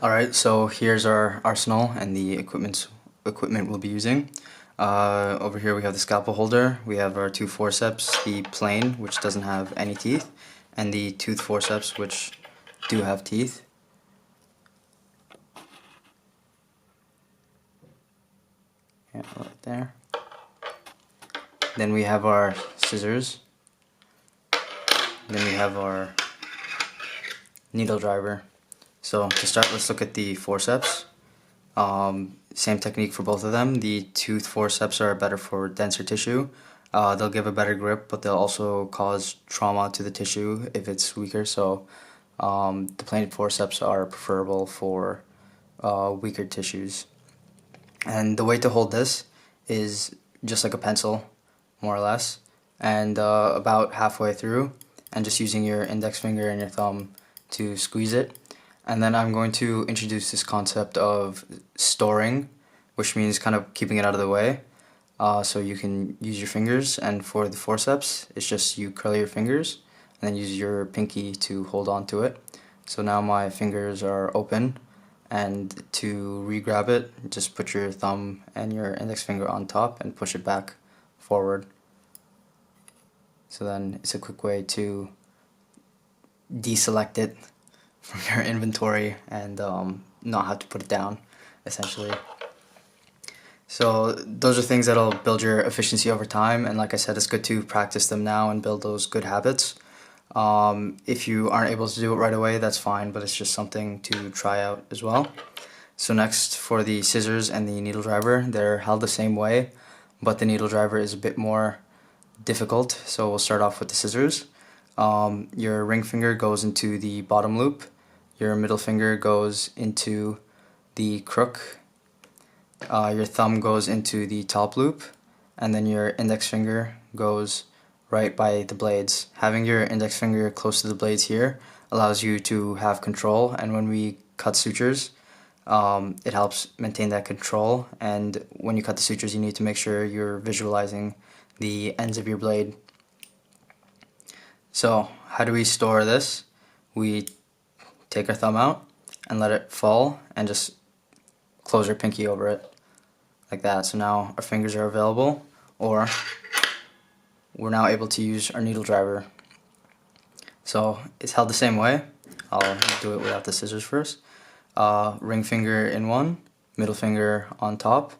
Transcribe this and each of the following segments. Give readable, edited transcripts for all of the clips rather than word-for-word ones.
Alright, so here's our arsenal and the equipment we'll be using. Over here we have the scalpel holder, we have our two forceps, the plane, which doesn't have any teeth, and the tooth forceps, which do have teeth. Yeah, right there. Then we have our scissors. Then we have our needle driver. So to start, let's look at the forceps. Same technique for both of them. The tooth forceps are better for denser tissue. They'll give a better grip, but they'll also cause trauma to the tissue if it's weaker. So the planed forceps are preferable for weaker tissues. And the way to hold this is just like a pencil, more or less, and about halfway through, and just using your index finger and your thumb to squeeze it. And then I'm going to introduce this concept of storing, which means kind of keeping it out of the way, so you can use your fingers. And for the forceps, it's just you curl your fingers and then use your pinky to hold on to it. So now my fingers are open, and to re-grab it, just put your thumb and your index finger on top and push it back forward. So then it's a quick way to deselect it from your inventory and not have to put it down, essentially. So those are things that'll build your efficiency over time, and like I said, it's good to practice them now and build those good habits. If you aren't able to do it right away, that's fine, but it's just something to try out as well. So next, for the scissors and the needle driver, they're held the same way, but the needle driver is a bit more difficult. So we'll start off with the scissors. Your ring finger goes into the bottom loop, your middle finger goes into the crook, your thumb goes into the top loop, and then your index finger goes right by the blades. Having your index finger close to the blades here allows you to have control, and when we cut sutures, it helps maintain that control. And when you cut the sutures, you need to make sure you're visualizing the ends of your blade. So how do we store this? We take our thumb out and let it fall and just close our pinky over it like that. So now our fingers are available, or we're now able to use our needle driver. So it's held the same way. I'll do it without the scissors first. Ring finger in one, middle finger on top,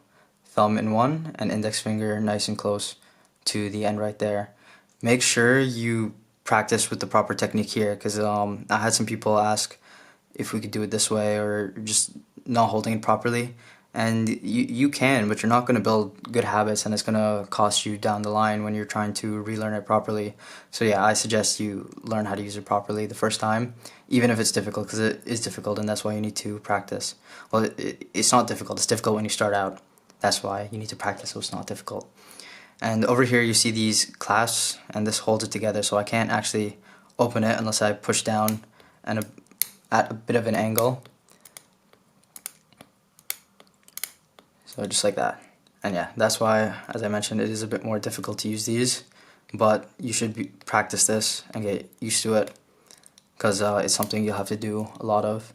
thumb in one, and index finger nice and close to the end right there. Make sure you practice with the proper technique here, because I had some people ask if we could do it this way or just not holding it properly. And you can, but you're not going to build good habits, and it's going to cost you down the line when you're trying to relearn it properly. So yeah, I suggest you learn how to use it properly the first time, even if it's difficult, because it is difficult, and that's why you need to practice. Well, it's not difficult, it's difficult when you start out. That's why you need to practice, so it's not difficult. And over here you see these clasps, and this holds it together, so I can't actually open it unless I push down and at a bit of an angle. So just like that. And yeah, that's why, as I mentioned, it is a bit more difficult to use these, but you should practice this and get used to it, because it's something you'll have to do a lot of.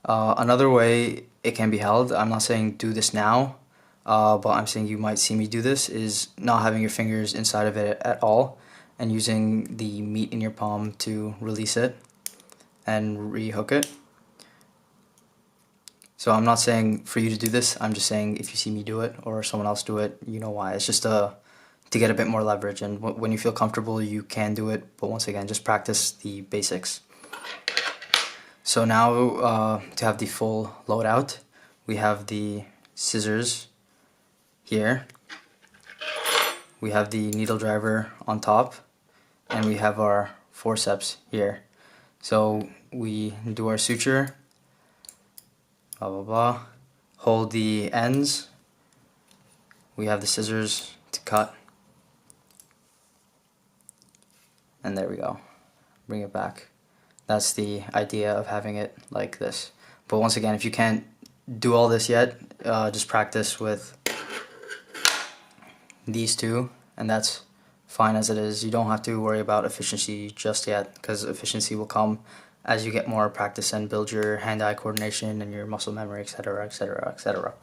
Another way it can be held, I'm not saying do this now, but I'm saying you might see me do this, is not having your fingers inside of it at all and using the meat in your palm to release it and re-hook it. So I'm not saying for you to do this, I'm just saying if you see me do it or someone else do it, you know why. It's just to get a bit more leverage, and when you feel comfortable you can do it, but once again, just practice the basics. So now to have the full loadout, we have the scissors here, we have the needle driver on top, and we have our forceps here. So we do our suture, blah blah blah, hold the ends, we have the scissors to cut, and there we go, bring it back. That's the idea of having it like this. But once again, if you can't do all this yet, just practice with these two, and that's fine as it is. You don't have to worry about efficiency just yet, because efficiency will come as you get more practice and build your hand-eye coordination and your muscle memory, etc., etc., etc.